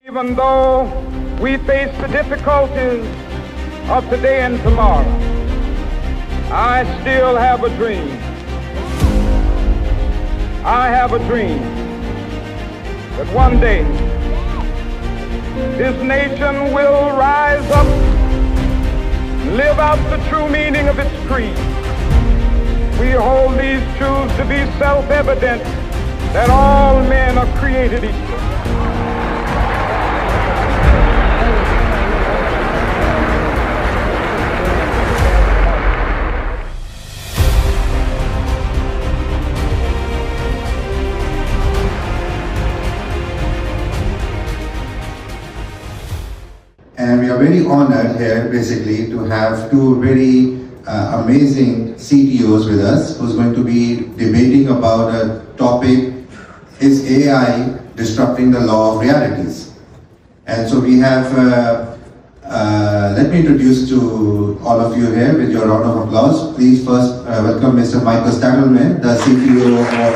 Even though we face the difficulties of today and tomorrow, I still have a dream. I have a dream that one day this nation will rise up, live out the true meaning of its creed. We hold these truths to be self-evident, that all men are created equal. And we are very honored here basically to have two very amazing CTOs with us who's going to be debating about a topic, is AI disrupting the law of realities? And so we have, let me introduce to all of you here with your round of applause. Please first welcome Mr. Michael Stadelman, the CTO of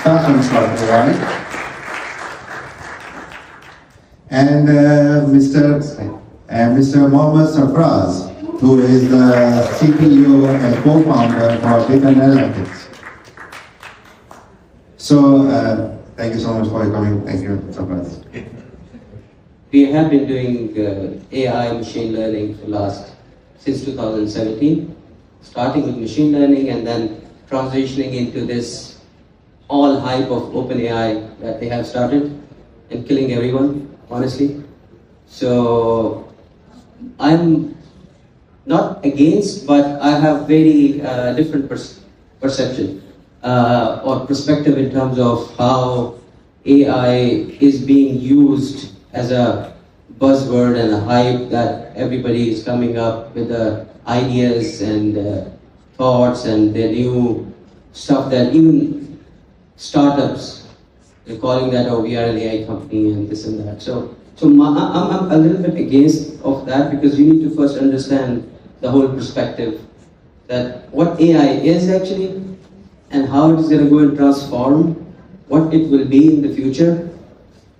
Season1, and Mr. Mohammed Sarfraz, who is the CTO and co-founder for Data Analytics. So, thank you so much for coming. Thank you, Sarfraz. We have been doing AI machine learning since 2017, starting with machine learning and then transitioning into this all hype of OpenAI that they have started and killing everyone, honestly. So I'm not against, but I have very different perception or perspective in terms of how AI is being used as a buzzword and a hype that everybody is coming up with ideas and thoughts and the new stuff that even startups, they're calling that, oh, we are an AI company and this and that. So I'm a little bit against of that, because you need to first understand the whole perspective that what AI is actually and how it is going to go and transform what it will be in the future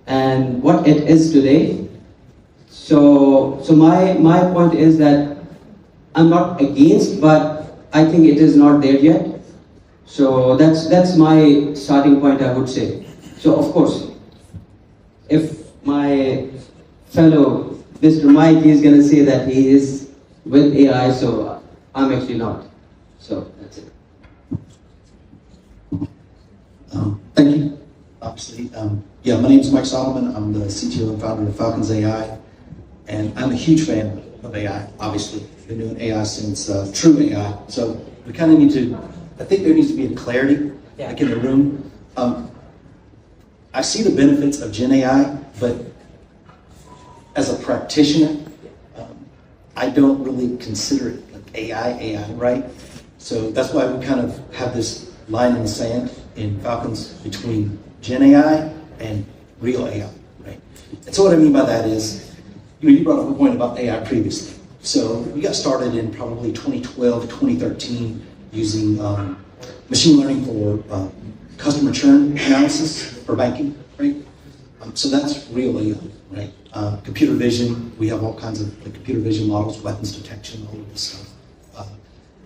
and what it is today. So my point is that I'm not against, but I think it is not there yet. So that's my starting point, I would say. So of course, if my fellow Mr. Mike is going to say that he is with AI, so I'm actually not. So that's it. Thank you. Obviously, yeah, my name is Mike Solomon. I'm the CTO and founder of Falcons AI, and I'm a huge fan of AI. Obviously, been doing AI since true AI. So we kind of need to. I think there needs to be a clarity, like in the room. I see the benefits of Gen AI, but as a practitioner, I don't really consider it like AI, right? So that's why we kind of have this line in the sand in Falcons between Gen AI and real AI, right? And so what I mean by that is, you brought up a point about AI previously. So we got started in probably 2012, 2013 using machine learning for customer churn analysis for banking, right? So that's real AI, right? Computer vision, we have all kinds of computer vision models, weapons detection, all of this stuff.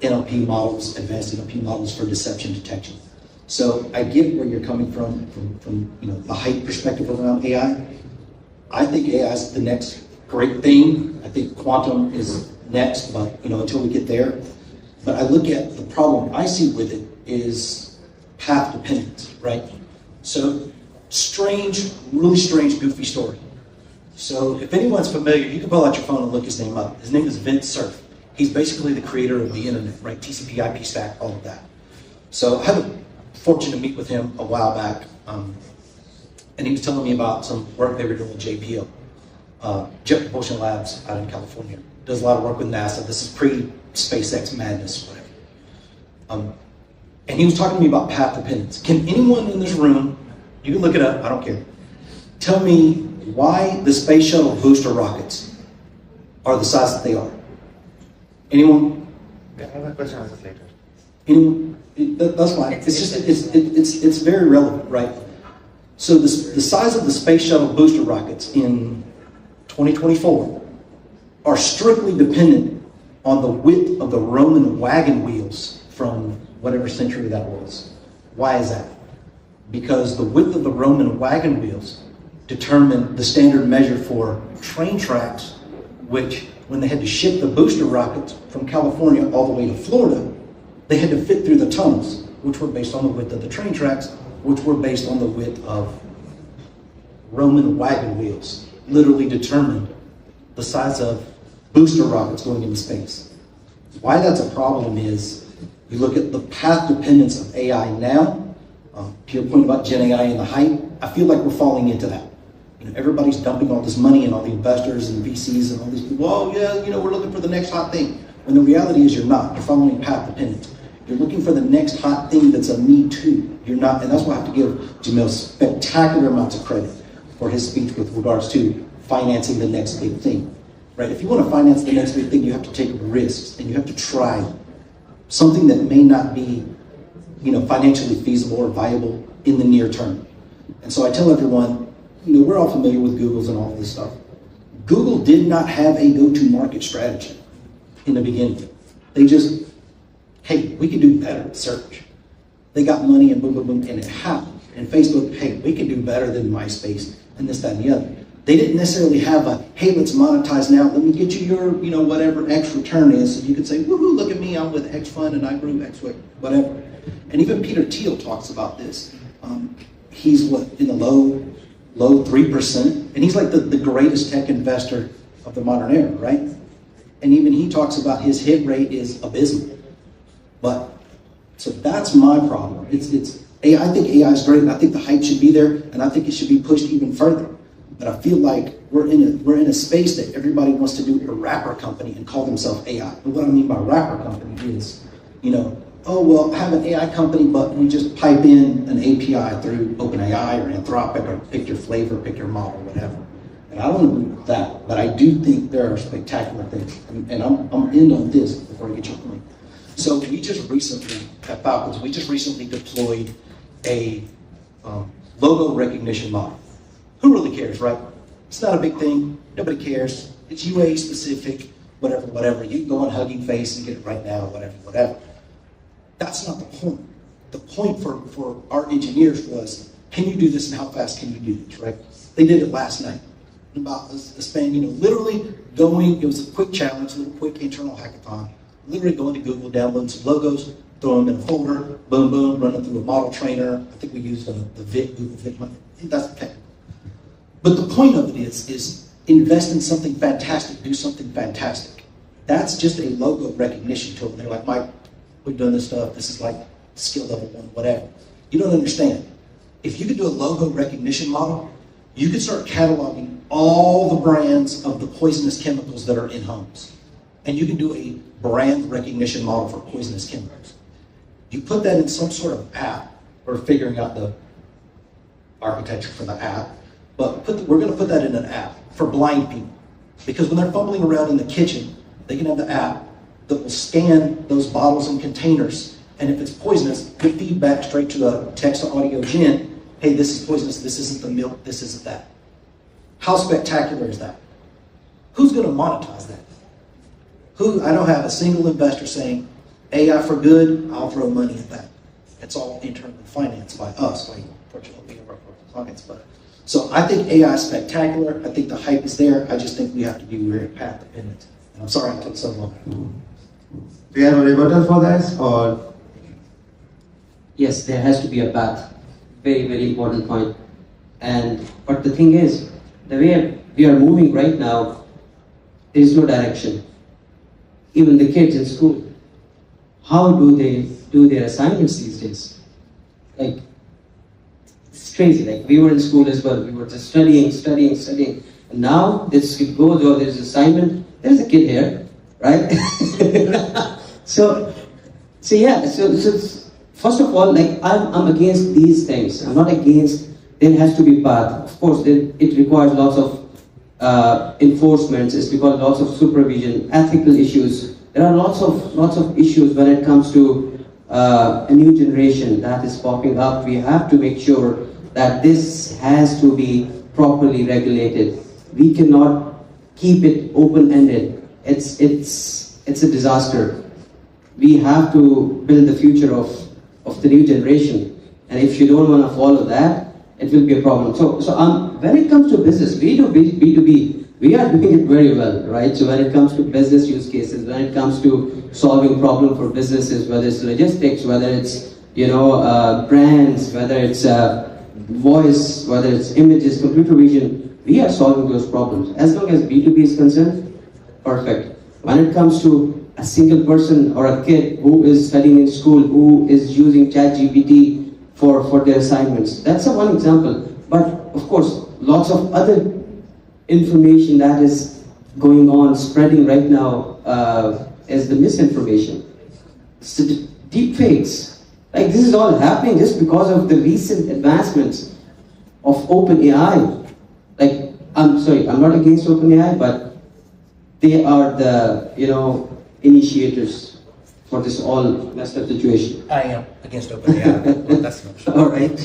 NLP models, advanced NLP models for deception detection. So I get where you're coming from the hype perspective around AI. I think AI is the next great thing. I think quantum is next, but until we get there. But I look at the problem I see with it is path dependence, right? So strange, really strange, goofy story. So if anyone's familiar, you can pull out your phone and look his name up. His name is Vint Cerf. He's basically the creator of the internet, right? TCP, IP stack, all of that. So I had the fortune to meet with him a while back, and he was telling me about some work they were doing with JPL, Jet Propulsion Labs out in California. Does a lot of work with NASA. This is pre-SpaceX madness, whatever. And he was talking to me about path dependence. Can anyone in this room, you can look it up, I don't care, tell me why the space shuttle booster rockets are the size that they are? Anyone? I have a question answered later. Anyone? That's fine. It's just it's very relevant, right? So the size of the space shuttle booster rockets in 2024 are strictly dependent on the width of the Roman wagon wheels from whatever century that was. Why is that? Because the width of the Roman wagon wheels determined the standard measure for train tracks, which when they had to ship the booster rockets from California all the way to Florida, they had to fit through the tunnels, which were based on the width of the train tracks, which were based on the width of Roman wagon wheels, literally determined the size of booster rockets going into space. Why that's a problem is, you look at the path dependence of AI now, to your point about Gen AI and the hype, I feel like we're falling into that. Everybody's dumping all this money and all the investors and VCs and all these people, oh yeah, we're looking for the next hot thing. When the reality is you're not. You're following path dependence. You're looking for the next hot thing that's a me too. You're not, and that's why I have to give Jamil spectacular amounts of credit for his speech with regards to financing the next big thing. Right? If you want to finance the next big thing, you have to take risks and you have to try something that may not be, financially feasible or viable in the near term. And so I tell everyone, we're all familiar with Google's and all of this stuff. Google did not have a go-to-market strategy in the beginning. They just, hey, we can do better at search. They got money and boom, boom, boom, and it happened. And Facebook, hey, we can do better than MySpace and this, that, and the other. They didn't necessarily have a, hey, let's monetize now. Let me get you your, whatever X return is. So you could say, woohoo, look at me, I'm with X fund and I grew X, whatever. And even Peter Thiel talks about this. He's in the low 3%. And he's like the greatest tech investor of the modern era, right? And even he talks about his hit rate is abysmal. But, so that's my problem. I think AI is great, and I think the hype should be there, and I think it should be pushed even further. But I feel like we're in a space that everybody wants to do a wrapper company and call themselves AI. And what I mean by wrapper company is, oh, well, have an AI company, but we just pipe in an API through OpenAI or Anthropic, or pick your flavor, pick your model, whatever. And I don't agree with that, but I do think there are spectacular things. And I'm in on this before I get your point. So we just recently, at Falcons, deployed a logo recognition model. Who really cares, right? It's not a big thing. Nobody cares. It's UA specific, whatever. You can go on Hugging Face and get it right now, whatever. That's not the point. The point for our engineers was, can you do this and how fast can you do this, right? They did it last night. About a span, literally going, it was a quick challenge, a little quick internal hackathon, literally going to Google, downloading some logos, throw them in a folder, boom, boom, running through a model trainer. I think we used the Google Vic. That's technical. But the point of it is invest in something fantastic, do something fantastic. That's just a logo recognition tool. They're like, Mike, we've done this stuff. This is like skill level 1, whatever. You don't understand. If you could do a logo recognition model, you could start cataloging all the brands of the poisonous chemicals that are in homes. And you can do a brand recognition model for poisonous chemicals. You put that in some sort of app. We're figuring out the architecture for the app. But we're going to put that in an app for blind people. Because when they're fumbling around in the kitchen, they can have the app that will scan those bottles and containers. And if it's poisonous, good feedback straight to the text to audio gen. Hey, this is poisonous. This isn't the milk. This isn't that. How spectacular is that? Who's going to monetize that? I don't have a single investor saying, AI for good, I'll throw money at that. It's all internally financed by us. Fortunately, we work with clients. So I think AI is spectacular. I think the hype is there. I just think we have to be very path dependent. And I'm sorry I took so long. Do you have a rebuttal for this, or? Yes, there has to be a path. Very, very important point. But the thing is, the way we are moving right now, there is no direction. Even the kids in school, how do they do their assignments these days? It's crazy. We were in school as well. We were just studying. And now this kid goes, or there's an assignment. There's a kid here, right? So first of all, I'm against these things. I'm not against. There has to be path. Of course, it requires lots of enforcement. It requires lots of supervision, ethical issues. There are lots of issues when it comes to a new generation that is popping up. We have to make sure that this has to be properly regulated. We cannot keep it open-ended. It's a disaster. We have to build the future of the new generation. And if you don't want to follow that, it will be a problem. So when it comes to business, we do B2B. We are doing it very well, right? So when it comes to business use cases, when it comes to solving problem for businesses, whether it's logistics, whether it's brands, whether it's voice, whether it's images, computer vision, we are solving those problems. As long as B2B is concerned, perfect. When it comes to a single person or a kid who is studying in school, who is using ChatGPT for their assignments, that's one example. But of course, lots of other information that is going on, spreading right now, is the misinformation. So deep fakes. Like, this is all happening just because of the recent advancements of OpenAI. Like, I'm sorry, I'm not against OpenAI, but they are the, initiators for this all messed up situation. I am against OpenAI. Well, that's not sure. All right.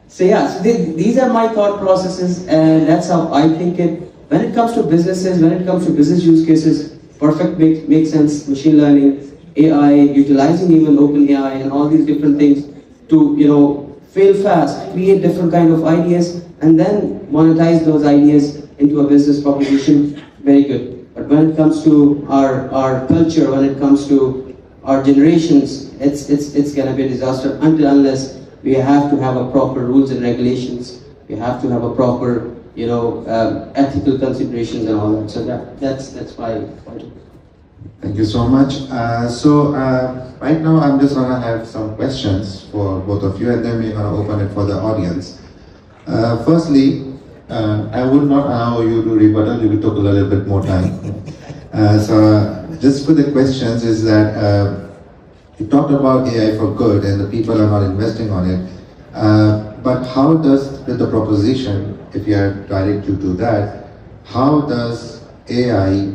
So yeah, so these are my thought processes, and that's how I think it. When it comes to businesses, when it comes to business use cases, perfect makes sense. Machine learning, AI, utilizing even OpenAI and all these different things to fail fast, create different kind of ideas, and then monetize those ideas into a business proposition. Very good. But when it comes to our culture, when it comes to our generations, it's gonna be a disaster unless we have to have a proper rules and regulations. We have to have a proper, ethical considerations and all that. So that's why. Thank you so much. Right now I'm just gonna have some questions for both of you, and then we're gonna open it for the audience. Firstly, I would not allow you to rebuttal. You will take a little bit more time. Just for the questions is that. You talked about AI for good and the people are not investing on it, but how does, with the proposition, if you are direct to do that, how does AI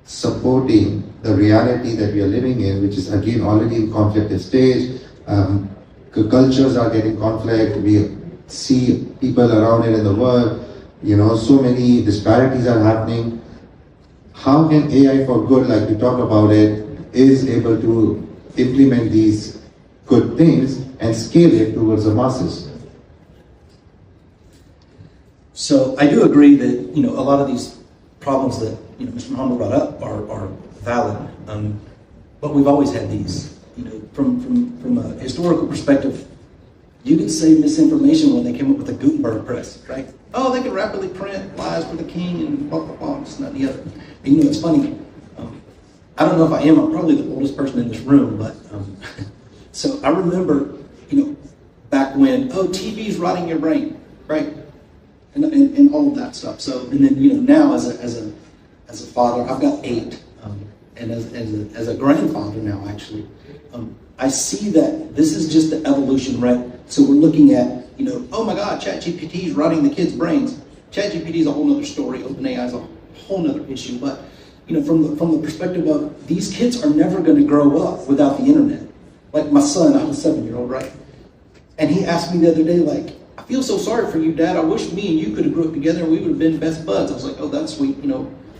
supporting the reality that we are living in, which is again already in conflicted stage, cultures are getting conflict, we see people around it in the world, so many disparities are happening. How can AI for good, like we talked about it, is able to implement these good things and scale it towards the masses? So I do agree that a lot of these problems that Mr. Muhammad brought up are valid, but we've always had these. From a historical perspective, you could say misinformation when they came up with the Gutenberg press, right? Oh, they could rapidly print lies for the king and blah blah blah, this and that and the other. And it's funny. I don't know if I am. I'm probably the oldest person in this room, but so I remember, back when TV's rotting your brain, right, and all of that stuff. So and then now as a father, I've got 8, and as a grandfather now actually, I see that this is just the evolution, right? So we're looking at oh my God, ChatGPT is rotting the kids' brains. ChatGPT is a whole other story. OpenAI is a whole other issue, but. From the perspective of these kids are never going to grow up without the internet. Like my son, I'm a 7-year-old, right? And he asked me the other day, like, I feel so sorry for you, Dad. I wish me and you could have grew up together and we would have been best buds. I was like, oh, that's sweet,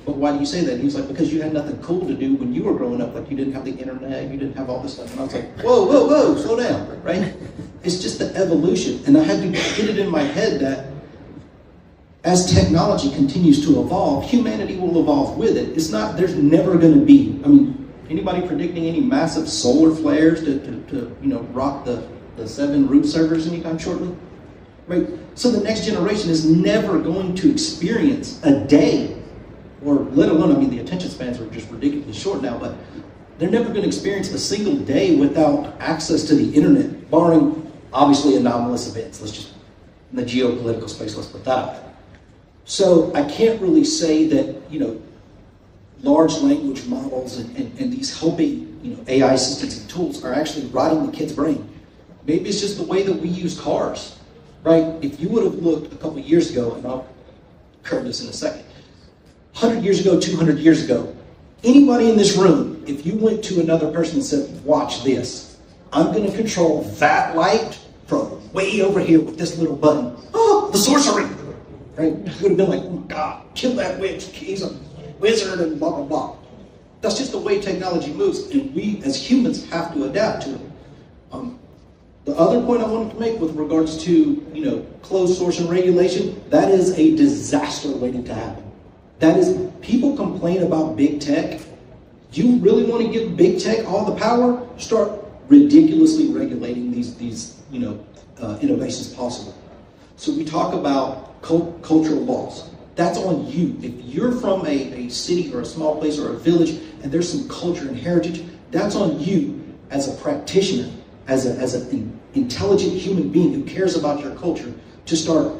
but why do you say that? And he was like, because you had nothing cool to do when you were growing up. Like, you didn't have the internet, you didn't have all this stuff. And I was like, whoa, slow down, right? It's just the evolution. And I had to get it in my head that as technology continues to evolve, humanity will evolve with it. There's never going to be, anybody predicting any massive solar flares to rock the 7 root servers anytime shortly? Right? So the next generation is never going to experience a day, or let alone, the attention spans are just ridiculously short now, but they're never going to experience a single day without access to the internet, barring obviously anomalous events. Let's just, in the geopolitical space, let's put that out there. So I can't really say that, large language models and these helping, AI assistants and tools are actually rotting the kid's brain. Maybe it's just the way that we use cars, right? If you would have looked a couple of years ago, and I'll cover this in a second, 100 years ago, 200 years ago, anybody in this room, if you went to another person and said, watch this, I'm going to control that light from way over here with this little button. Oh, the sorcery! Right? You would have been like, oh my God, kill that witch. He's a wizard and blah, blah, blah. That's just the way technology moves, and we as humans have to adapt to it. The other point I wanted to make with regards to, closed source and regulation, that is a disaster waiting to happen. That is, people complain about big tech. You really want to give big tech all the power? Start ridiculously regulating these innovations possible. So we talk about cultural laws. That's on you. If you're from a city or a small place or a village and there's some culture and heritage, that's on you as a practitioner, as an intelligent human being who cares about your culture, to start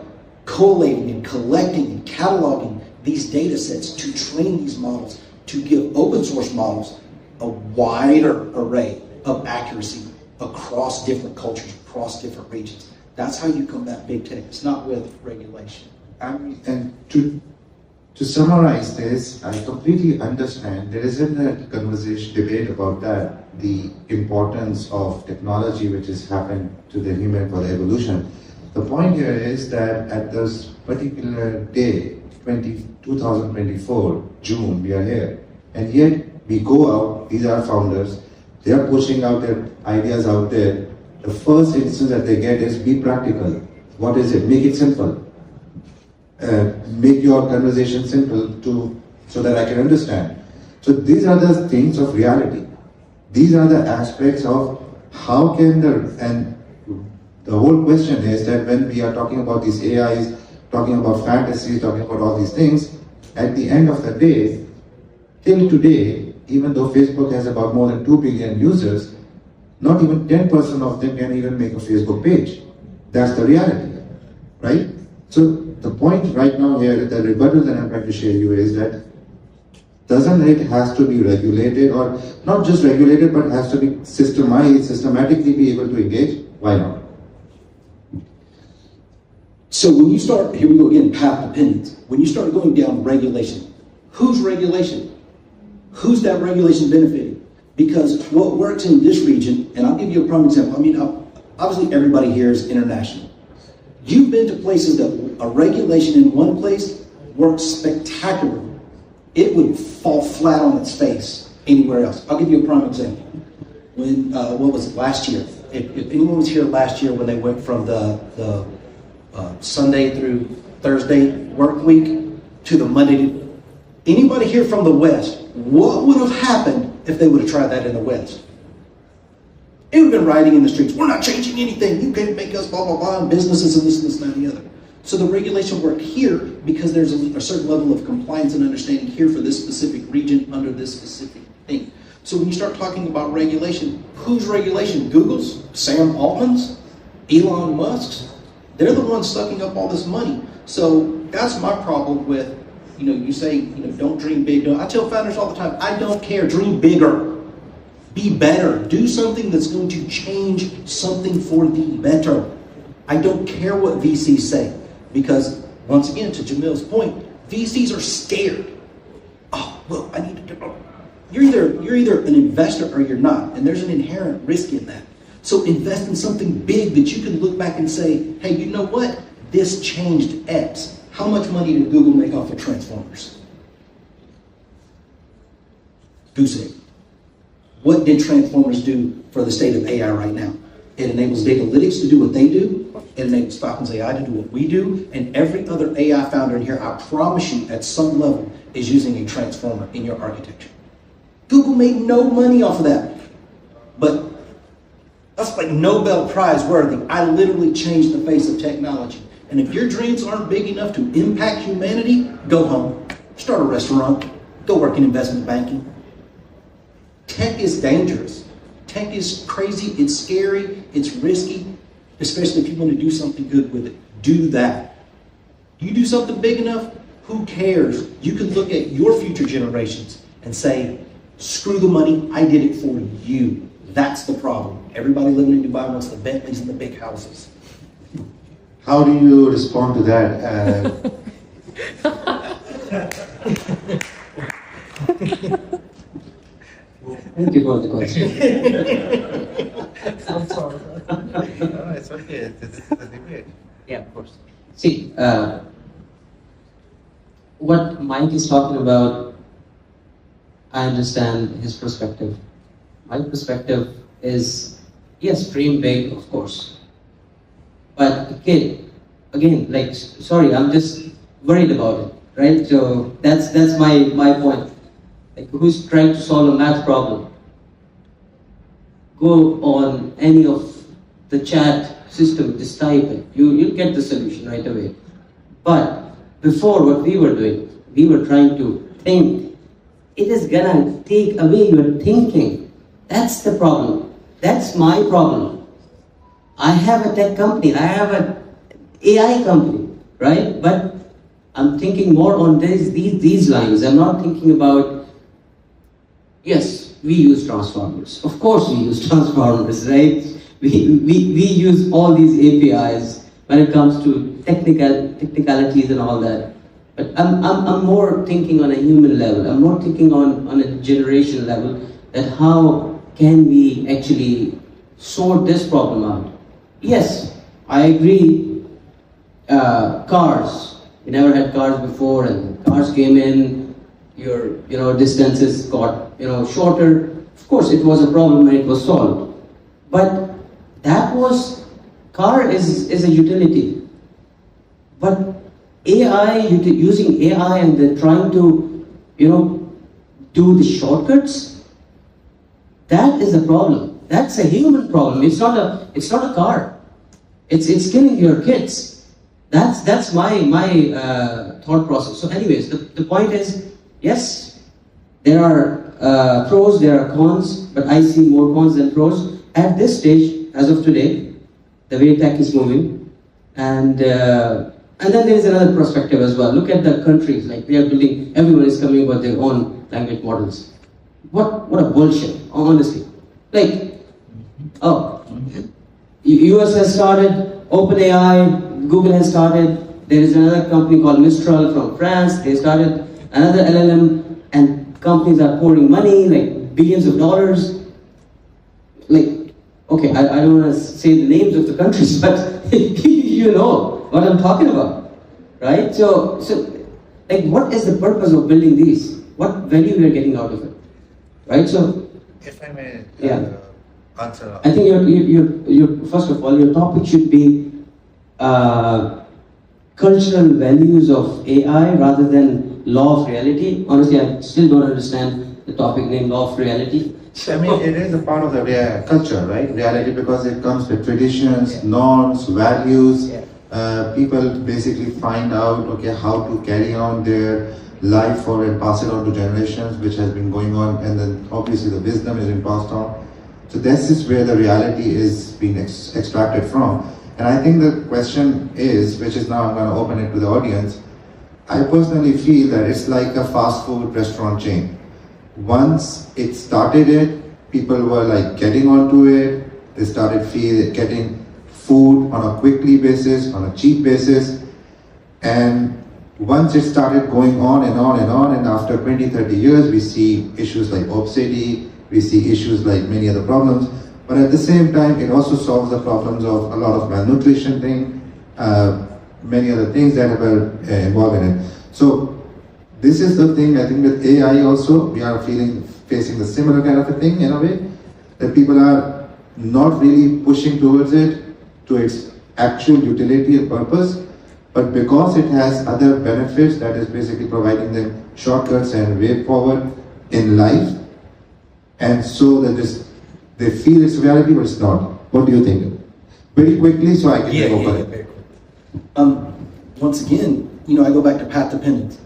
collating and collecting and cataloging these data sets to train these models, to give open source models a wider array of accuracy across different cultures, across different regions. That's how you combat big tech. It's not with regulation. And to summarize this, I completely understand there isn't a conversation, debate about that, the importance of technology which has happened to the human for the evolution. The point here is that at this particular day, 2024, June, we are here. And yet we go out, these are founders, they are pushing out their ideas out there. The first instance that they get is be practical. What is it? Make it simple. Make your conversation simple so that I can understand. So these are the things of reality. These are the aspects of how can and the whole question is that when we are talking about these AIs, talking about fantasies, talking about all these things, at the end of the day, till today, even though Facebook has about more than 2 billion users, not even 10% of them can even make a Facebook page. That's the reality, right? So the point right now here, the rebuttal that I'm trying to share you is that doesn't it has to be regulated, or not just regulated, but has to be systemized, systematically be able to engage? Why not? So when you start, here we go again, path dependence. When you start going down regulation, whose regulation? Who's that regulation benefiting? Because what works in this region, and I'll give you a prime example. I mean, obviously everybody here is international. You've been to places that a regulation in one place works spectacularly. It would fall flat on its face anywhere else. I'll give you a prime example. When, what was it, last year? If anyone was here last year when they went from the Sunday through Thursday work week to the Monday, anybody here from the West, what would have happened if they would have tried that in the West? It would have been rioting in the streets. We're not changing anything. You can't make us blah, blah, blah, and businesses and this, and that, and the other. So the regulation worked here because there's a certain level of compliance and understanding here for this specific region under this specific thing. So when you start talking about regulation, whose regulation? Google's? Sam Altman's? Elon Musk's? They're the ones sucking up all this money. So that's my problem with, you say, don't dream big. I tell founders all the time, I don't care. Dream bigger. Be better. Do something that's going to change something for the better. I don't care what VCs say. Because, once again, to Jamil's point, VCs are scared. Oh, well, I need to... You're either an investor or you're not. And there's an inherent risk in that. So invest in something big that you can look back and say, hey, you know what? This changed X. How much money did Google make off of Transformers? Goose egg. What did Transformers do for the state of AI right now? It enables Datalytics to do what they do. It enables Falcons AI to do what we do. And every other AI founder in here, I promise you, at some level, is using a transformer in your architecture. Google made no money off of that. But that's like Nobel Prize worthy. I literally changed the face of technology. And if your dreams aren't big enough to impact humanity, go home. Start a restaurant. Go work in investment banking. Tech is dangerous. Tech is crazy. It's scary. It's risky. Especially if you want to do something good with it. Do that. You do something big enough, who cares? You can look at your future generations and say, screw the money, I did it for you. That's the problem. Everybody living in Dubai wants the Bentleys and the big houses. How do you respond to that? Thank you for the question. I'm sorry. No, it's okay. See, what Mike is talking about, I understand his perspective. My perspective is, yes, dream big, of course. But kid, again, like, sorry, I'm just worried about it, right? So that's my point. Like, who's trying to solve a math problem? Go on any of the chat system, just type it. You'll get the solution right away. But before, what we were doing, we were trying to think. It is gonna take away your thinking. That's the problem. That's my problem. I have a tech company. I have an AI company, right? But I'm thinking more on these lines. I'm not thinking about, yes, we use transformers. Of course we use transformers, right? We use all these APIs when it comes to technicalities and all that. But I'm more thinking on a human level. I'm more thinking on a generation level, that how can we actually sort this problem out? Yes, I agree. Cars. We never had cars before, and cars came in. Your distances got shorter. Of course, it was a problem and it was solved. But that was, car is a utility. But AI, using AI and then trying to do the shortcuts, that is a problem. That's a human problem. It's not a car. It's killing your kids. That's my thought process. So anyways, the point is, yes, there are pros, there are cons, but I see more cons than pros at this stage, as of today, the way tech is moving. And then there is another perspective as well. Look at the countries, like we are building, everyone is coming with their own language models. What a bullshit, honestly. Like, US has started, OpenAI, Google has started, there is another company called Mistral from France, they started another LLM, and companies are pouring money, like billions of dollars. Like, okay, I don't want to say the names of the countries, but you know what I'm talking about, right? So like, what is the purpose of building these? What value we are getting out of it, right? So, If I may answer. I think your first of all, your topic should be cultural values of AI rather than law of reality. Honestly, I still don't understand the topic named law of reality. I mean, it is a part of the culture, right? Reality, because it comes with traditions, norms, values. People basically find out, okay, how to carry on their life or and pass it on to generations, which has been going on, and then obviously the wisdom is being passed on. So this is where the reality is being extracted from. And I think the question is, which is now I'm going to open it to the audience, I personally feel that it's like a fast food restaurant chain. Once it started, people were like getting onto it, they started getting food on a quickly basis, on a cheap basis, and once it started going on and on and on, and after 20-30 years, we see issues like obesity, we see issues like many other problems, but at the same time, it also solves the problems of a lot of malnutrition thing, many other things that are involved in it. So this is the thing, I think with AI also, we are facing the similar kind of a thing in a way, that people are not really pushing towards it, to its actual utility and purpose, but because it has other benefits, that is basically providing them shortcuts and way forward in life, and so that they feel it's reality, but it's not. What do you think? Very quickly, so I can go for it. Once again, I go back to path dependence.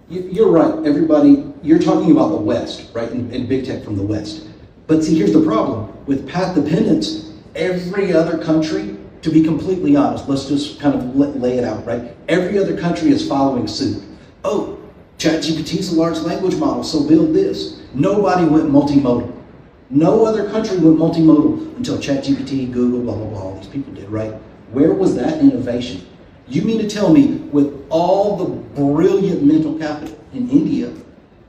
You're right, everybody, you're talking about the West, right, and big tech from the West. But see, here's the problem. With path dependence, every other country, to be completely honest, let's just kind of lay it out, right? Every other country is following suit. Oh, ChatGPT is a large language model, so build this. Nobody went multimodal. No other country went multimodal until ChatGPT, Google, blah, blah, blah, all these people did, right? Where was that innovation? You mean to tell me, with all the brilliant mental capital in India,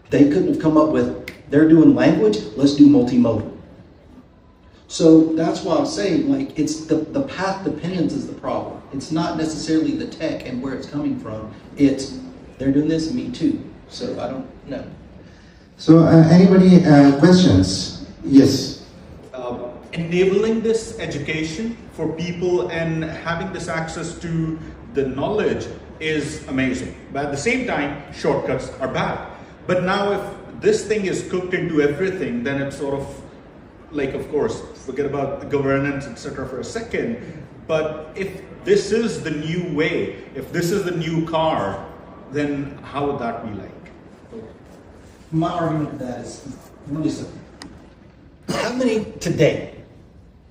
they couldn't have come up with, they're doing language, let's do multimodal. So that's why I'm saying, like, it's the path dependence is the problem. It's not necessarily the tech and where it's coming from. It's they're doing this and me too. So I don't know. So anybody questions? Yes. Enabling this education for people and having this access to the knowledge is amazing. But at the same time, shortcuts are bad. But now if this thing is cooked into everything, then it's sort of like, of course, forget about the governance, etc. for a second. But if this is the new way, if this is the new car, then how would that be like? My argument to that is really simple. How many today,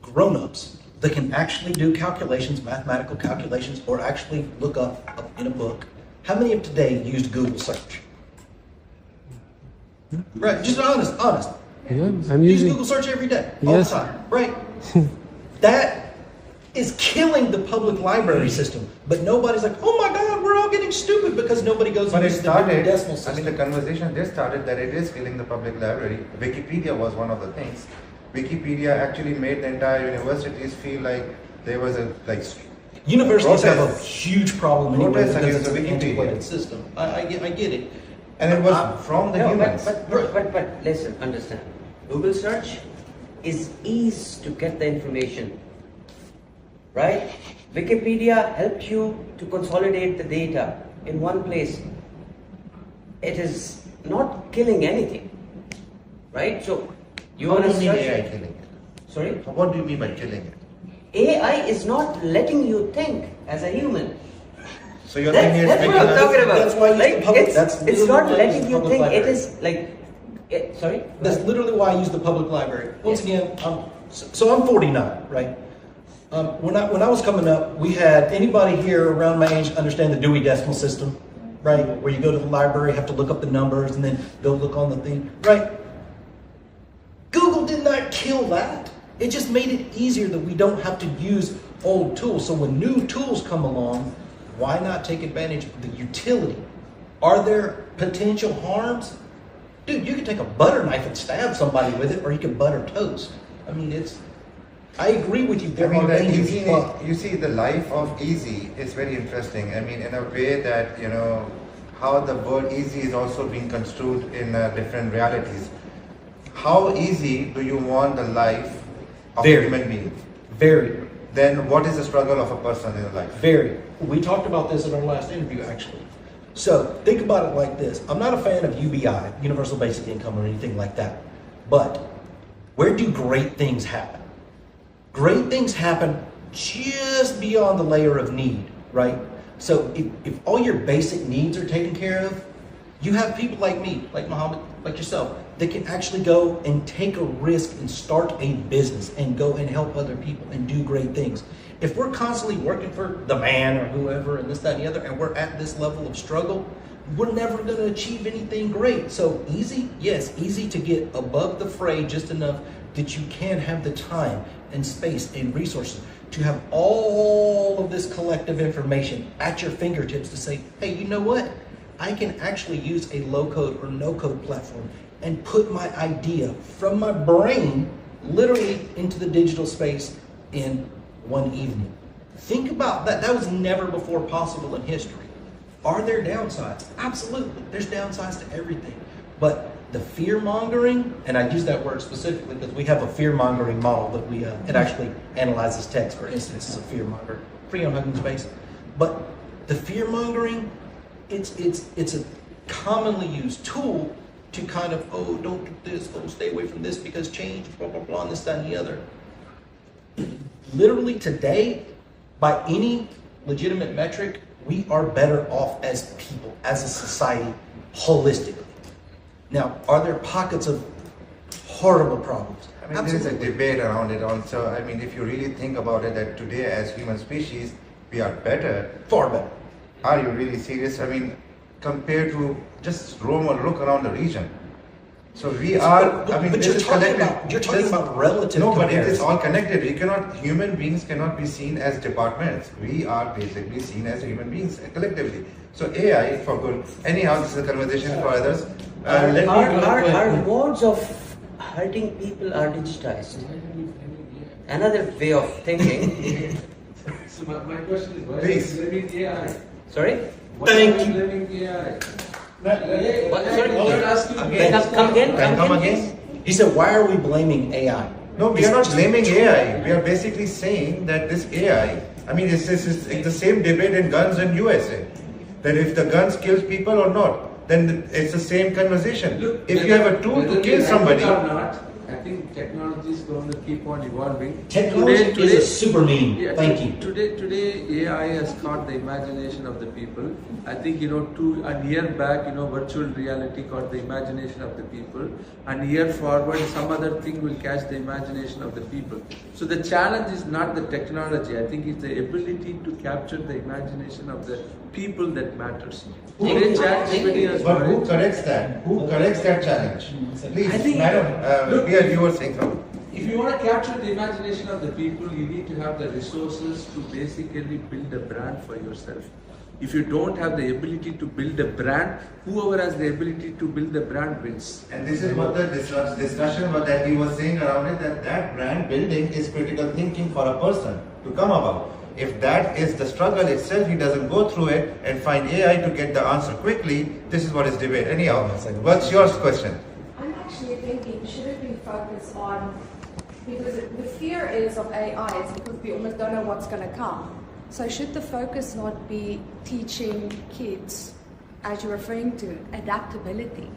grown-ups, that can actually do calculations, mathematical calculations, or actually look up in a book, how many of today used Google search? Right, just honest. Yeah, I'm Use using Google search every day, all Yes. the time, right? That is killing the public library system. But nobody's like, oh my God, we're all getting stupid because nobody goes But and it uses the started, decimal I system. mean, the conversation just started that it is killing the public library. Wikipedia was one of the things. Wikipedia actually made the entire universities feel like there was a, like, Universities have a protest. huge problem anyway Protest because against it's the an Wikipedia. antiquated system. I get it. and it was from the No, humans. but listen, understand. Google search is ease to get the information, right? Wikipedia helps you to consolidate the data in one place. It is not killing anything, right? So you What want do to you mean search. AI killing it? Sorry, What do you mean by killing it? AI is not letting you think as a human. So your thing is That's what making I'm us- talking about. That's why I use like, the public- it's, that's it's literally not why I use letting the you public think. It library. is like, sorry. That's literally why I use the public library. Once again, so I'm 49, right? When I was coming up, we had anybody here around my age understand the Dewey Decimal System, right? Where you go to the library, have to look up the numbers, and then go look on the thing, right? Google did not kill that. It just made it easier that we don't have to use old tools. So when new tools come along, why not take advantage of the utility? Are there potential harms? Dude, you can take a butter knife and stab somebody with it, or you can butter toast. I mean, I agree with you. I There mean, are the things easy, but you see, the life of easy is very interesting. I mean, in a way that, you know, how the word easy is also being construed in different realities. How easy do you want the life of a Very. human being? very, Then what is the struggle of a person in life? very. We talked about this in our last interview, actually. So think about it like this. I'm not a fan of UBI, Universal Basic Income, or anything like that. But where do great things happen? Great things happen just beyond the layer of need, right? So if all your basic needs are taken care of, you have people like me, like Muhammad, like yourself, that can actually go and take a risk and start a business and go and help other people and do great things. If we're constantly working for the man or whoever and this, that, and the other, and we're at this level of struggle, we're never going to achieve anything great. So easy, yes, easy to get above the fray just enough that you can have the time and space and resources to have all of this collective information at your fingertips to say, hey, you know what? I can actually use a low-code or no-code platform and put my idea from my brain literally into the digital space in one evening. Think about that. That was never before possible in history. Are there downsides? Absolutely. There's downsides to everything. But the fear-mongering, and I use that word specifically because we have a fear-mongering model that we, it actually analyzes text for instances of fear-mongering, free on Hugging Space. But the fear-mongering, it's a commonly used tool to kind of, oh, don't do this, oh, stay away from this because change, blah, blah, blah, and this, that, and the other. Literally today, by any legitimate metric, we are better off as people, as a society, holistically. Now, are there pockets of horrible problems? I mean, there is a debate around it also. I mean, if you really think about it, that today as human species, we are better. Far better. Are you really serious? I mean, compared to just roam or look around the region. So we are, I mean, but this you're is talking connected. about, you're talking about relative No, but it is comparison. all connected. We cannot, human beings cannot be seen as departments. We are basically seen as human beings collectively. So AI, for good. Anyhow, this is a conversation for others. Let me go. Our modes of hurting people are digitized. another way of thinking. So my question is, why Please. are you blaming AI? Sorry? Why are you blaming AI? Come again. He said, why are we blaming AI? No, we are not blaming AI. We are basically saying that this AI, I mean, it's the same debate in guns in USA. That if the guns kills people or not, then it's the same conversation. Look, if you have a tool to kill somebody, or not, I think technology is going to keep on evolving. Technology is a super meme. Yeah, Thank you. Today, AI has caught the imagination of the people. I think, a year back, virtual reality caught the imagination of the people. And a year forward, some other thing will catch the imagination of the people. So the challenge is not the technology. I think it's the ability to capture the imagination of the people that matters. Today, ChatGPT has but got who it. corrects that? Who corrects that challenge? Please, I think- madam, look- you were saying something. If you want to capture the imagination of the people, you need to have the resources to basically build a brand for yourself. If you don't have the ability to build a brand, whoever has the ability to build the brand wins. And this is what the discussion that he was saying around it, that brand building is critical thinking for a person to come about. If that is the struggle itself, he doesn't go through it and find AI to get the answer quickly, this is what is debate. Anyhow, what's your question? I'm actually thinking, shouldn't we focus on, because the fear is of AI is because we almost don't know what's going to come. So should the focus not be teaching kids, as you're referring to, adaptability?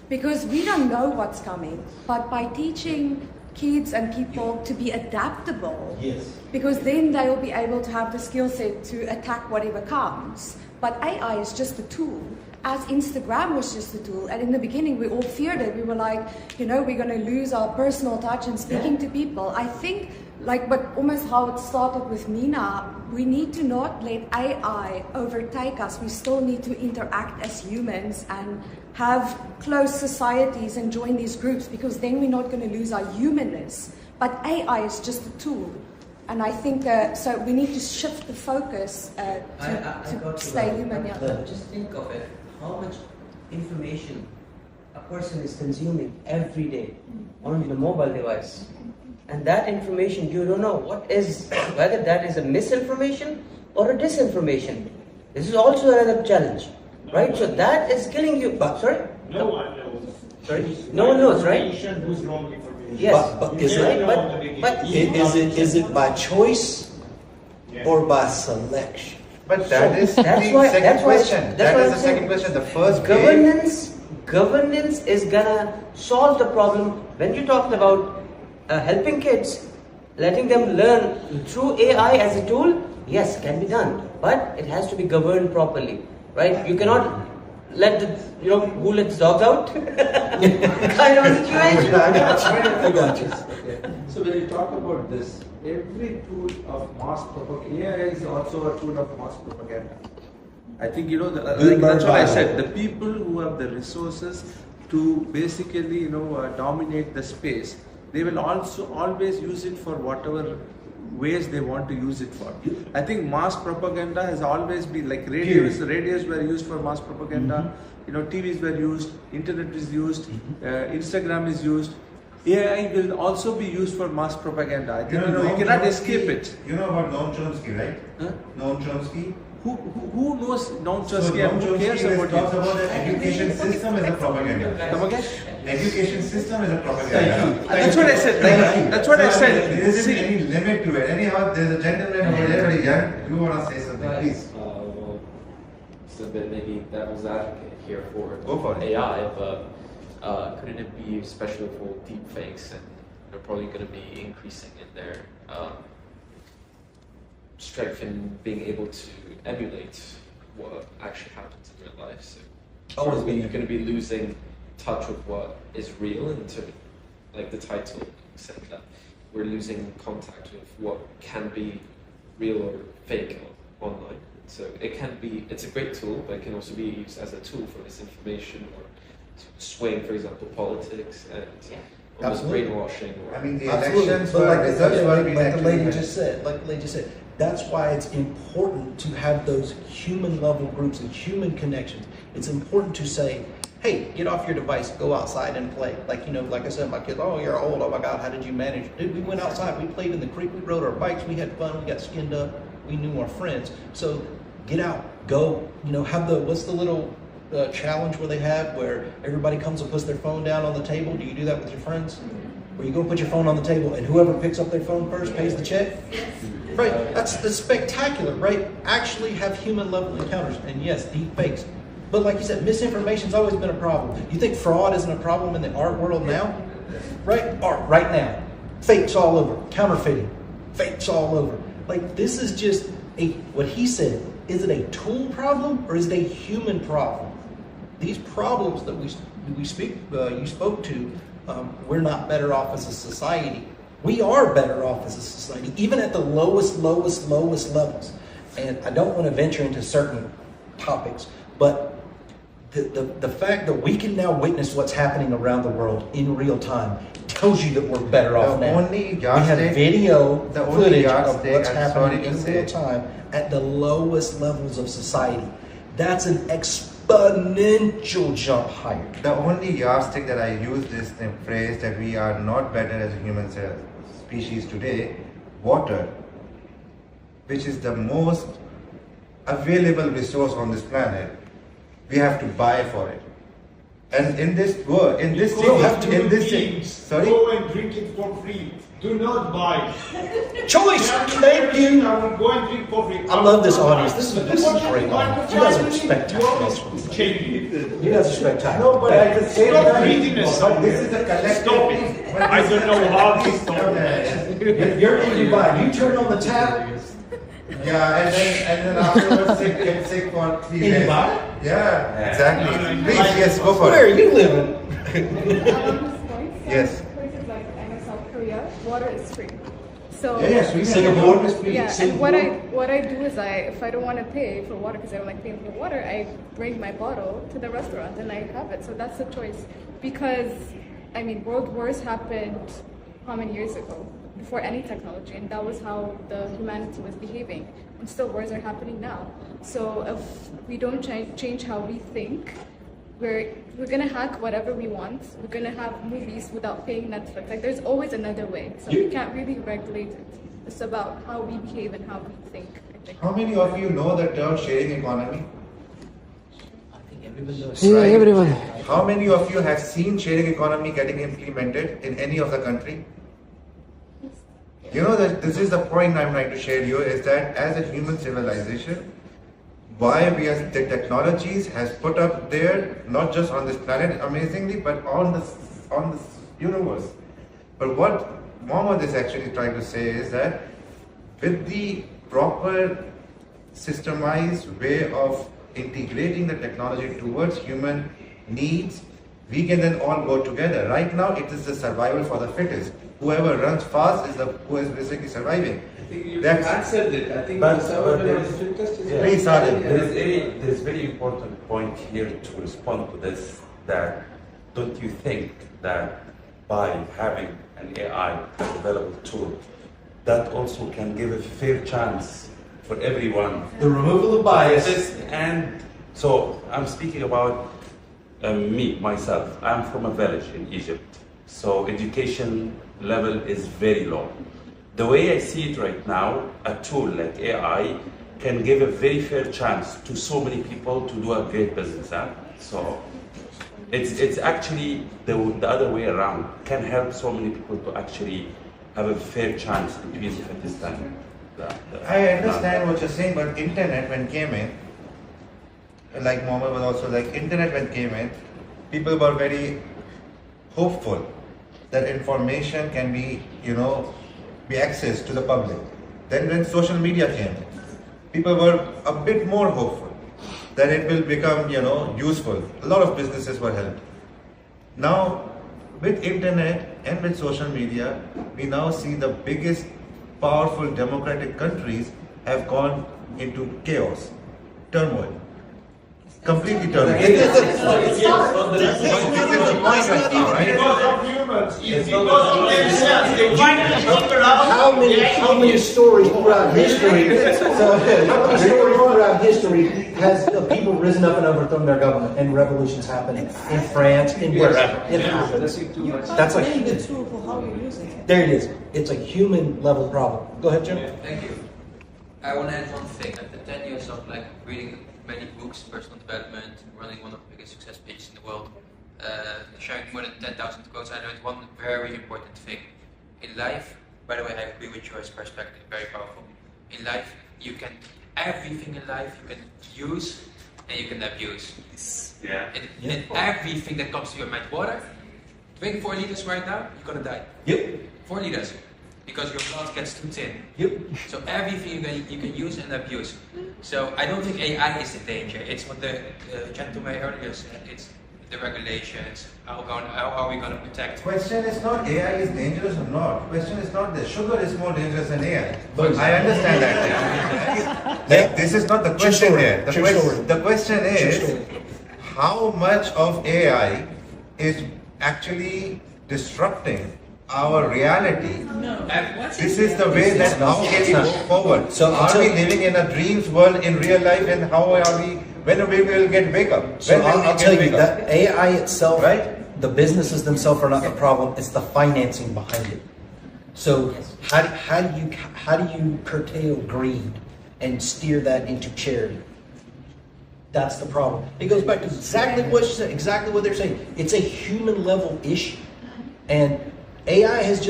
Because we don't know what's coming, but by teaching kids and people to be adaptable, Yes. because then they will be able to have the skill set to attack whatever comes. But AI is just a tool, as Instagram was just a tool. And in the beginning, we all feared it. We were like, we're going to lose our personal touch and speaking to people. I think, but almost how it started with Nina, we need to not let AI overtake us. We still need to interact as humans and have close societies and join these groups, because then we're not going to lose our humanness. But AI is just a tool. And I think, so we need to shift the focus to stay human. Yeah. Just think of it, how much information a person is consuming every day on the mobile device. And that information, you don't know whether that is a misinformation or a disinformation. This is also another challenge, right? So that is killing you. Sorry? No one knows. Sorry? No one knows, right? Information who's wrong information. Yes. But is right? it, But is it by choice or by selection? But that is that's the why- second that's why- question. that's That why is I'm the saying second question. The first wave, governance is gonna solve the problem. When you talked about helping kids, letting them learn through AI as a tool, yes, can be done, but it has to be governed properly, right? You cannot let the who lets dogs out kind of a situation. I got you. Okay. So when you talk about this, every tool of mass propaganda, AI is also a tool of mass propaganda. I think that's what I said. The people who have the resources to basically dominate the space, they will also always use it for whatever ways they want to use it for. I think mass propaganda has always been like radios. Radios were used for mass propaganda. TVs were used. Internet is used. Instagram is used. AI will also be used for mass propaganda. I think you cannot escape it. You know about Noam Chomsky, right? Huh? Noam Chomsky. Who knows Noam So Chomsky and Noam who cares Chomsky about talks it? about the education system as a propaganda. Come again? Education system is a propaganda. That's what I said. That's what I said. There isn't See, any limit to it. Anyhow, there's a gentleman over there, very young. You want to say something, please? Well, it's a bit maybe devil's advocate here for Go for it. AI, but couldn't it be especially for deep fakes, and they're probably going to be increasing in their strength in being able to emulate what actually happens in real life. So probably you're going to be losing touch with what is real, in terms, like the title saying that we're losing contact with what can be real or fake online. So it's a great tool, but it can also be used as a tool for misinformation or swaying, for example, politics and almost brainwashing. Or, I mean, the Absolutely. elections But were like results were being the lady actually just said, that's why it's important to have those human level groups and human connections. It's important to say, hey, get off your device, go outside and play. Like, you know, like I said, my kids, oh, you're old, oh my God, how did you manage? Dude, we went outside, we played in the creek, we rode our bikes, we had fun, we got skinned up, we knew our friends. So get out, go, you know, have what's the little challenge where they have where everybody comes and puts their phone down on the table? Do you do that with your friends? Where you go put your phone on the table and whoever picks up their phone first pays the check? Right, that's spectacular, right? Actually have human level encounters, and yes, deep fakes. But like you said, misinformation's always been a problem. You think fraud isn't a problem in the art world now? Right? Art, right now. Fakes all over. Counterfeiting. Fakes all over. Like, this is just what he said, is it a tool problem or is it a human problem? These problems that you spoke to, we're not better off as a society. We are better off as a society, even at the lowest levels. And I don't want to venture into certain topics, but the fact that we can now witness what's happening around the world in real time tells you that we're better off now. We have video footage of what's happening in real time at the lowest levels of society. That's an exponential jump higher. The only yardstick that I use this phrase that we are not better as a human species today, water, which is the most available resource on this planet, we have to buy for it. And in this world, in this city, sorry? Go and drink it for free. Do not buy. Choice! Thank you! Go and drink for free. I love this audience. This is a great audience. You guys are spectacular. You guys are spectacular. No, but at the same time, this is a collective. Stop it. I don't know how to stop it. If you're in Dubai, you turn on the tap. Yeah, and then afterwards get sick for 3 days. In Dubai? Yeah, exactly. Please, yes, go for it. Where are you living? Yes. Places like South Korea, water is free. So Yes, Singapore is free. yeah, and what I do is if I don't want to pay for water because I don't like paying for water, I bring my bottle to the restaurant and I have it. So that's the choice. Because I mean, world wars happened how many years ago? Before any technology, and that was how the humanity was behaving. And still wars are happening now. So if we don't change how we think, we're gonna hack whatever we want. We're gonna have movies without paying Netflix. Like there's always another way. So we can't really regulate it. It's about how we behave and how we think, I think. How many of you know the term sharing economy? I think everyone knows. Yeah, everyone. How many of you have seen sharing economy getting implemented in any of the country? You know that this is the point I'm trying to share you is that as a human civilization, why the technologies has put up there, not just on this planet amazingly, but on this universe. But what Mohammed is actually trying to say is that with the proper systemized way of integrating the technology towards human needs, we can then all go together. Right now, it is the survival for the fittest. Whoever runs fast is who is basically surviving. I think you answered it. I think But the survival there of is- the fittest is Please, Sadim. There's very important point here to respond to this, that don't you think that by having an AI available tool, that also can give a fair chance for everyone? The removal of bias. And so I'm speaking about myself. I'm from a village in Egypt. So education level is very low. The way I see it right now, a tool like AI can give a very fair chance to so many people to do a great business. So it's actually the other way around, can help so many people to actually have a fair chance between the fittest and I understand what you're saying, but internet when came in, like Mohammed was also like, internet when came in, people were very hopeful that information can be, be accessed to the public. Then when social media came, people were a bit more hopeful that it will become, useful. A lot of businesses were helped. Now, with internet and with social media, we now see the biggest, powerful democratic countries have gone into chaos, turmoil. Completely turmoil. This is the point right now, right? humans. It's because of themselves. They find to figure out How many stories throughout history? How many stories throughout history has people risen up and overthrown their government and revolutions happened in France, in wherever it happens? That's a tool for how you're using it. There it is. It's a human level problem. Go ahead, Jim. Thank you. I want to add one thing. After 10 years of reading many books, personal development, running one of the biggest success pages in the world, sharing more than 10,000 quotes, I learned one very important thing. In life, by the way, I agree with yours perspective, very powerful. In life, everything in life you can use and you can abuse. Yeah. And everything that comes to your mind, water, drink 4 liters right now, you're gonna die. Yep. 4 liters. Because your blood gets too thin. Yep. So everything that you can use and abuse. So I don't think AI is the danger. It's what the gentleman earlier said. It's the regulations. How are we going to protect? Question is not AI is dangerous or not. Question is not that sugar is more dangerous than AI. But I understand that. This is not the question here. The question is how much of AI is actually disrupting our reality. This is the way that how can we go forward. So are we living in a dreams world in real life, and how are we, when we will get wake up? So I'll tell you that AI itself, right? The businesses themselves are not the problem, it's the financing behind it. So how do you curtail greed and steer that into charity? That's the problem. It goes back to exactly what you said, exactly what they're saying. It's a human level issue. And AI it's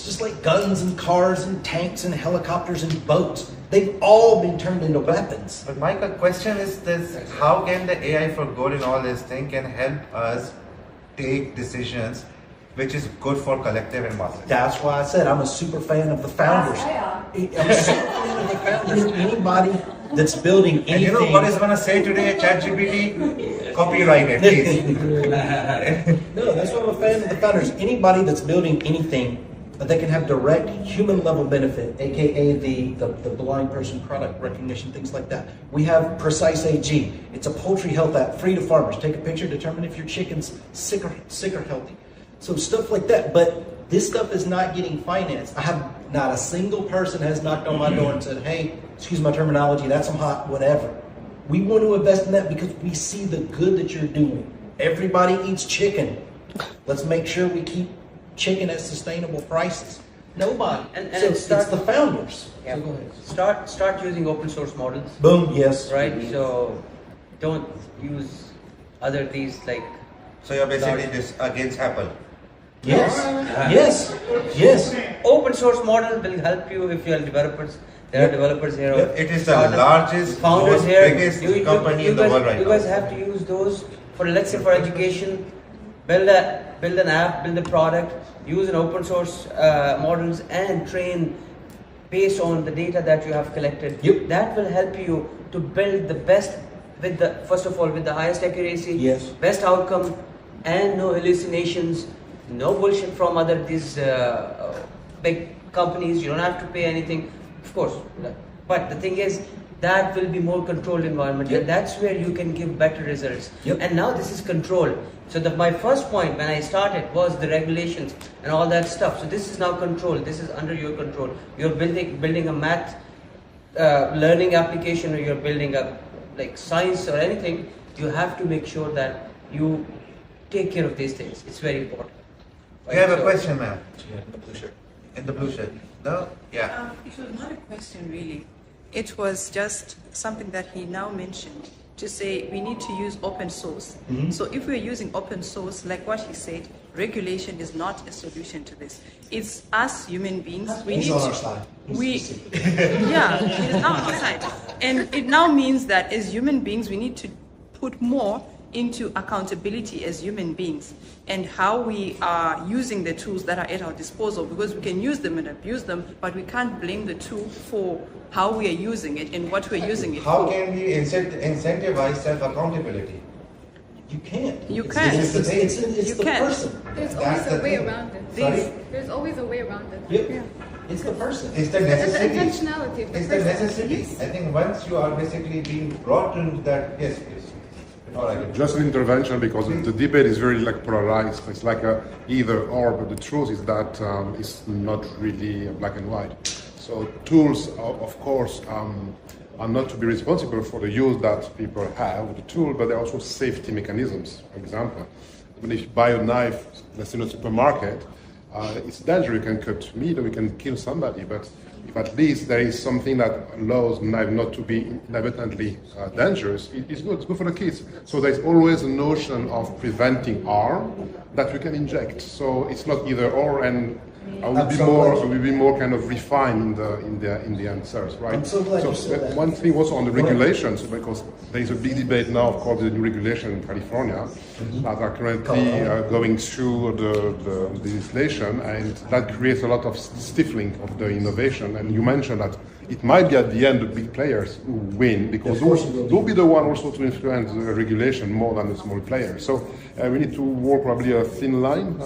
just like guns and cars and tanks and helicopters and boats. They've all been turned into weapons. But Michael, question is this: how can the AI for good in all this thing can help us take decisions which is good for collective and masses? That's why I said I'm a super fan of the founders. I'm a super fan of the founders. Anybody that's building anything. And you know what is going to say today, ChatGPT? Copyright it, please. No, that's why I'm a fan of the founders. Anybody that's building anything that can have direct human level benefit, aka the blind person product recognition, things like that. We have Precise AG. It's a poultry health app, free to farmers. Take a picture, determine if your chicken's sick or healthy. So stuff like that. But this stuff is not getting financed. I have not a single person has knocked on my door and said, hey, excuse my terminology, that's some hot whatever. We want to invest in that because we see the good that you're doing. Everybody eats chicken. Let's make sure we keep chicken at sustainable prices. Nobody. And so it's the founders. Yeah. So go ahead. Start using open source models. Boom. Yes. Right. So don't use these like. So you're basically just against Apple. Yes. Yes. Open source model will help you if you are developers. There are developers here. It is the largest, most biggest company in the world right now. You guys have to use those for, let's say, for education. Build an app, build a product, use an open source models, and train based on the data that you have collected. Yep. That will help you to build the best first of all with the highest accuracy, yes, best outcome, and no hallucinations, no bullshit from these big companies. You don't have to pay anything, of course. But the thing is, that will be more controlled environment, and that's where you can give better results. And now this is controlled. So my first point when I started was the regulations and all that stuff. So this is now controlled. This is under your control. You're building a math learning application, or you're building a like science or anything. You have to make sure that you take care of these things. It's very important. We have a question, ma'am. In the blue shirt. In the blue shirt. No? Yeah. It was not a question really. It was just something that he now mentioned to say we need to use open source. Mm-hmm. So if we're using open source, like what he said, regulation is not a solution to this. It's us human beings. He's on our side. Yeah, it is now on our side. And it now means that as human beings, we need to put more into accountability as human beings and how we are using the tools that are at our disposal, because we can use them and abuse them, but we can't blame the tool for how we are using it and what we're using it how for. Can we incentivize self-accountability? You can't. You can't. It's the person. There's always a way around it. There's always a way around it. Yep. Yeah. It's the person. It's the necessity. It's the intentionality of the It's person. the necessity. Yes. I think once you are basically being brought into that, yes, please. Just an intervention, because the debate is very polarized. It's like a either or, but the truth is that it's not really black and white. So tools, of course, are not to be responsible for the use that people have with the tool, but there are also safety mechanisms. For example, when you buy a knife, let's say in a supermarket, it's dangerous. You can cut meat or you can kill somebody, but if at least there is something that allows the knife not to be inadvertently dangerous, it's good. It's good for the kids. So there's always a notion of preventing harm that we can inject. So it's not either or, and I will be more kind of refined in the answers, right? I'm so glad you said that. One thing also on the regulations, because there is a big debate now, of course, the new regulation in California that are currently going through the legislation, and that creates a lot of stifling of the innovation. And you mentioned that it might be at the end the big players who win, because they'll be the one also to influence the regulation more than the small players. So we need to walk probably a thin line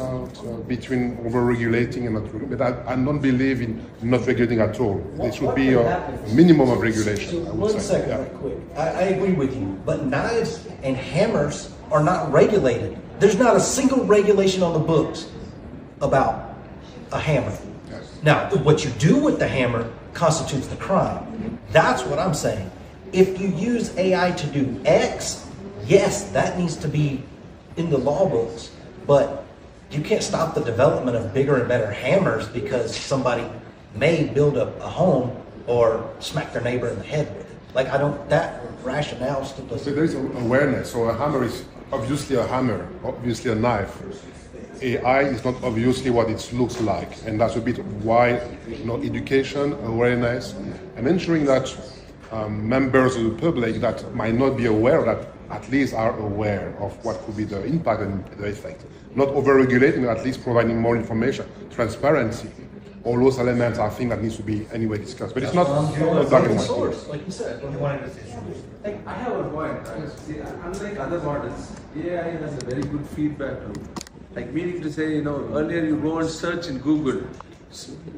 between over-regulating and not regulating. But I don't believe in not regulating at all. There should be a minimum of regulation, I would say. One second, right quick. I agree with you, but knives and hammers are not regulated. There's not a single regulation on the books about a hammer. Now, what you do with the hammer constitutes the crime. That's what I'm saying. If you use AI to do X, yes, that needs to be in the law books, but you can't stop the development of bigger and better hammers because somebody may build a home or smack their neighbor in the head with it. That rationale still doesn't. So there is awareness. So a hammer is obviously a hammer, obviously a knife. AI is not obviously what it looks like, and that's a bit why education, awareness, and ensuring that members of the public that might not be aware of that at least are aware of what could be the impact and the effect. Not over-regulating, at least providing more information, transparency. All those elements are things that needs to be anyway discussed, but it's not black and white. Like you said, you wanted to say something. I have a point. See, unlike other models, AI has a very good feedback loop. Meaning to say, earlier you go and search in Google,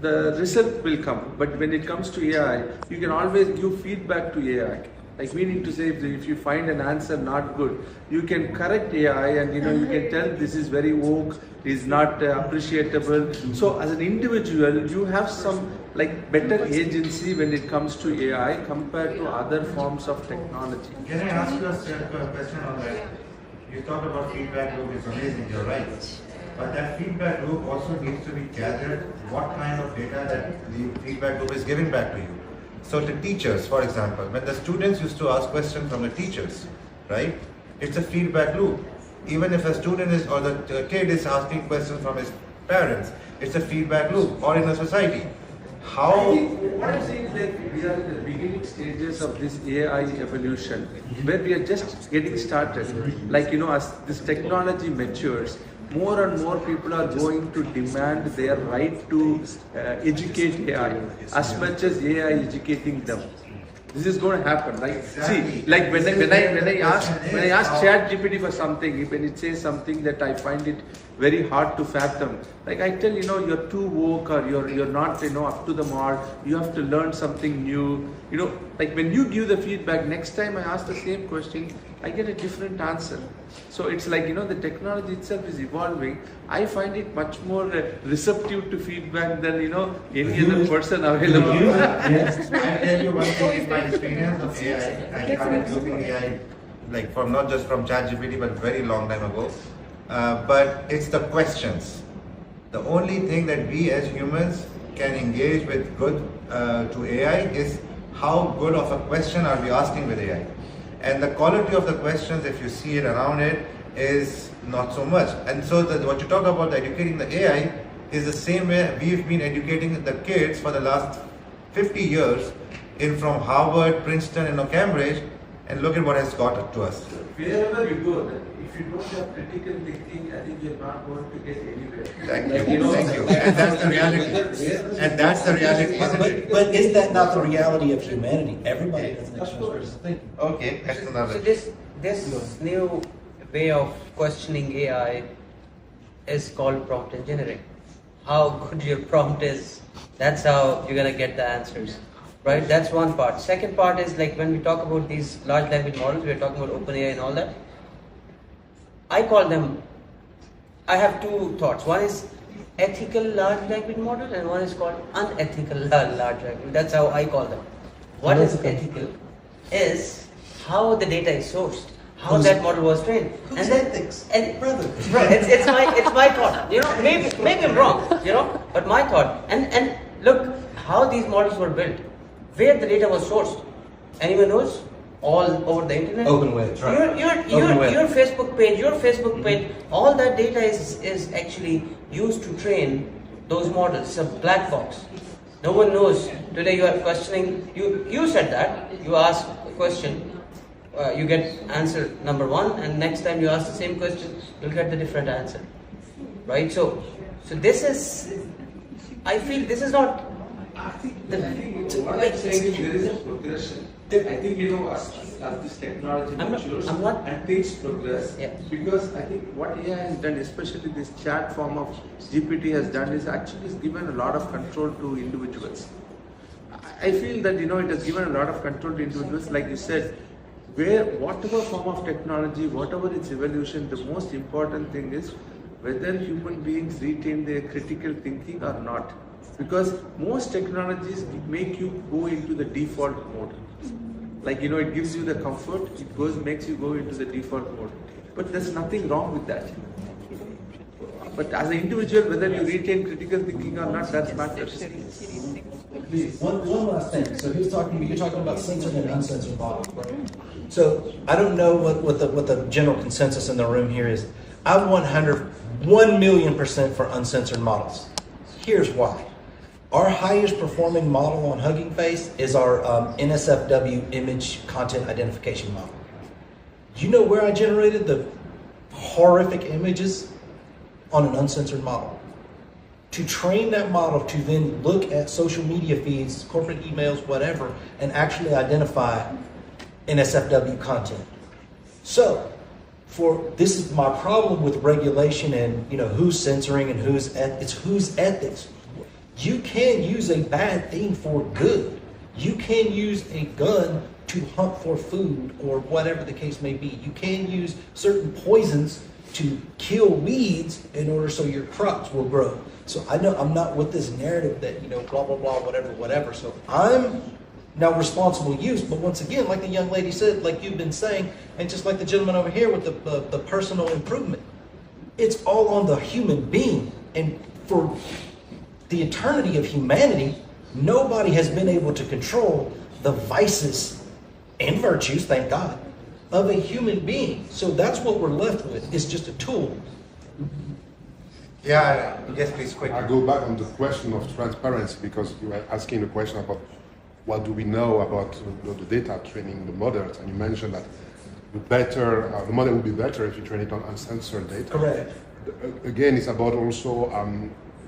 the result will come. But when it comes to AI, you can always give feedback to AI. Meaning to say, if you find an answer not good, you can correct AI and you can tell this is very woke, is not appreciable. So as an individual, you have some better agency when it comes to AI compared to other forms of technology. Can I ask you a question on that? You talked about feedback loop, it's amazing, you're right. But that feedback loop also needs to be gathered, what kind of data that the feedback loop is giving back to you. So to teachers, for example, when the students used to ask questions from the teachers, right? It's a feedback loop. Even if a student is, or the kid is asking questions from his parents, it's a feedback loop, or in a society. What I'm saying is we are in the beginning stages of this AI evolution, where we are just getting started. As this technology matures, more and more people are going to demand their right to educate AI as much as AI educating them. This is going to happen. See, when I ask ChatGPT for something, when it says something that I find it very hard to fathom, I tell you're too woke, or you're not up to the mark. You have to learn something new. When you give the feedback, next time I ask the same question, I get a different answer. So it's the technology itself is evolving. I find it much more receptive to feedback than any other person available. Yes, I tell you one thing in my experience of AI. I started using AI from not just from ChatGPT but very long time ago. But it's the questions. The only thing that we as humans can engage with good to AI is how good of a question are we asking with AI. And the quality of the questions, if you see it around it, is not so much. And so what you talk about educating the AI is the same way we've been educating the kids for the last 50 years from Harvard, Princeton, and Cambridge, and look at what has got to us. Wherever you go, if you don't have critical thinking, I think you're not going to get anywhere. Thank you. And that's the reality. And that's the reality, isn't it? But is that not the reality of humanity? Everybody has an extra thinking. Okay, that's another. So this new way of questioning AI is called prompt engineering. How good your prompt is, that's how you're going to get the answers. Right, that's one part. Second part is when we talk about these large language models, we're talking about OpenAI and all that. I call them, I have two thoughts. One is ethical large language model and one is called unethical large language. That's how I call them. What is ethical is how the data is sourced, how that model was trained. Who's ethics? And brother, it's my thought. You know, maybe I'm wrong, you know, but my thought. And look how these models were built, where the data was sourced. Anyone knows? All over the internet. Open web, right? Your Facebook page, all that data is actually used to train those models. It's a black box. No one knows. Today you are questioning. You said that. You ask a question, you get answer number one, and next time you ask the same question, you'll get the different answer. Right? So this is. I feel this is not. I think there is a progression. I think, you know, as this technology matures and things progress, because I think what AI has done, especially this chat form of GPT has done, is actually given a lot of control to individuals. I feel that, you know, it has given a lot of control to individuals, like you said, where whatever form of technology, whatever its evolution, the most important thing is whether human beings retain their critical thinking or not. Because most technologies make you go into the default mode. Like, you know, it gives you the comfort, it makes you go into the default mode. But there's nothing wrong with that. But as an individual, whether you retain critical thinking or not, that matters. One last thing. So you're talking about censored and uncensored models, right? So I don't know what the general consensus in the room here is. I'm 1,000,000% for uncensored models. Here's why. Our highest performing model on Hugging Face is our NSFW image content identification model. Do you know where I generated the horrific images? On an uncensored model. To train that model to then look at social media feeds, corporate emails, whatever, and actually identify NSFW content. So, this is my problem with regulation and, you know, who's censoring and who's ethics. You can use a bad thing for good. You can use a gun to hunt for food or whatever the case may be. You can use certain poisons to kill weeds in order so your crops will grow. So I know I'm not with this narrative that, you know, blah, blah, blah, whatever. So I'm now responsible use. But once again, like the young lady said, like you've been saying, and just like the gentleman over here with the personal improvement, it's all on the human being. And for the eternity of humanity, nobody has been able to control the vices and virtues, thank God, of a human being. So that's what we're left with. It's just a tool. Yeah, yes, please, quick. I go back on the question of transparency, because you were asking the question about what do we know about the data training the models, and you mentioned that the model would be better if you train it on uncensored data. Correct. Again, it's about also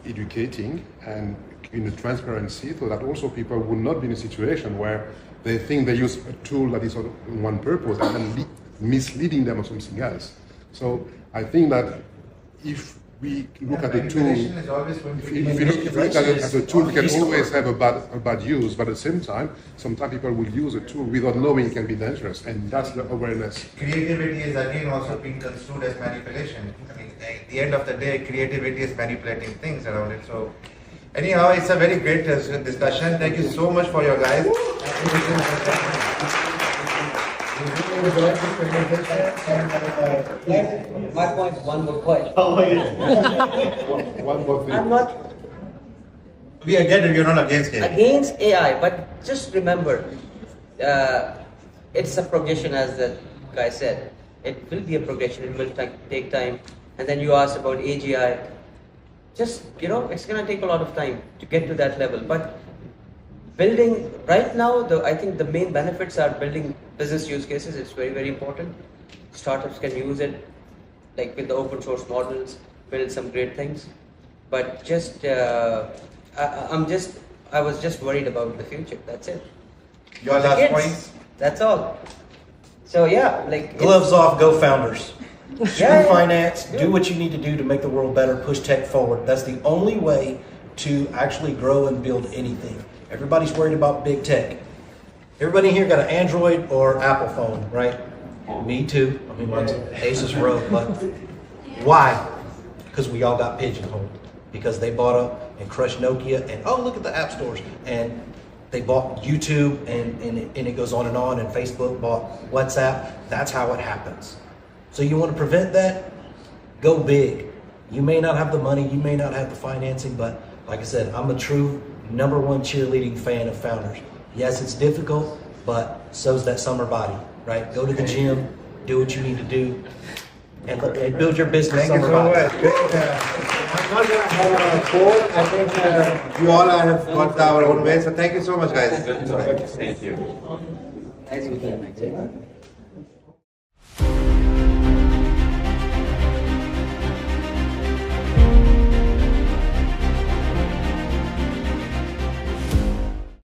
educating and in the transparency, so that also people will not be in a situation where they think they use a tool that is on one purpose and then misleading them on something else. So I think that if we look at the tool, if you look at it as a tool, we can always have a bad use, but at the same time, sometimes people will use a tool without knowing it can be dangerous, and that's the awareness. Creativity is again also being construed as manipulation. I mean, at the end of the day, creativity is manipulating things around it. So anyhow, it's a very great discussion. Thank you so much for your guys. My point, one more point. One more thing. I'm not We are against it, you're not against it. Against AI, but just remember, it's a progression, as the guy said. It will be a progression, it will take time. And then you asked about AGI. Just, you know, it's going to take a lot of time to get to that level. But building, right now, I think the main benefits are building business use cases. It's very, very important. Startups can use it, like with the open source models, build some great things. But just, I was just worried about the future. That's it. Your last point? That's all. So yeah, like gloves off, go founders. Yeah, finance, do what you need to do to make the world better, push tech forward. That's the only way to actually grow and build anything. Everybody's worried about big tech. Everybody here got an Android or Apple phone, right? Me too. I mean, mine's Aces Row, but why? Because we all got pigeonholed. Because they bought up and crushed Nokia, and oh, look at the app stores. And they bought YouTube, and it goes on, and Facebook bought WhatsApp. That's how it happens. So you want to prevent that? Go big. You may not have the money, you may not have the financing, but like I said, I'm a true #1 cheerleading fan of founders. Yes, it's difficult, but so's that summer body, right? Go to the gym, do what you need to do, and build your business. Thank you so much. I'm not going to have a quote. I think you all have got our own way. So thank you so much, guys. Thank you. Thanks for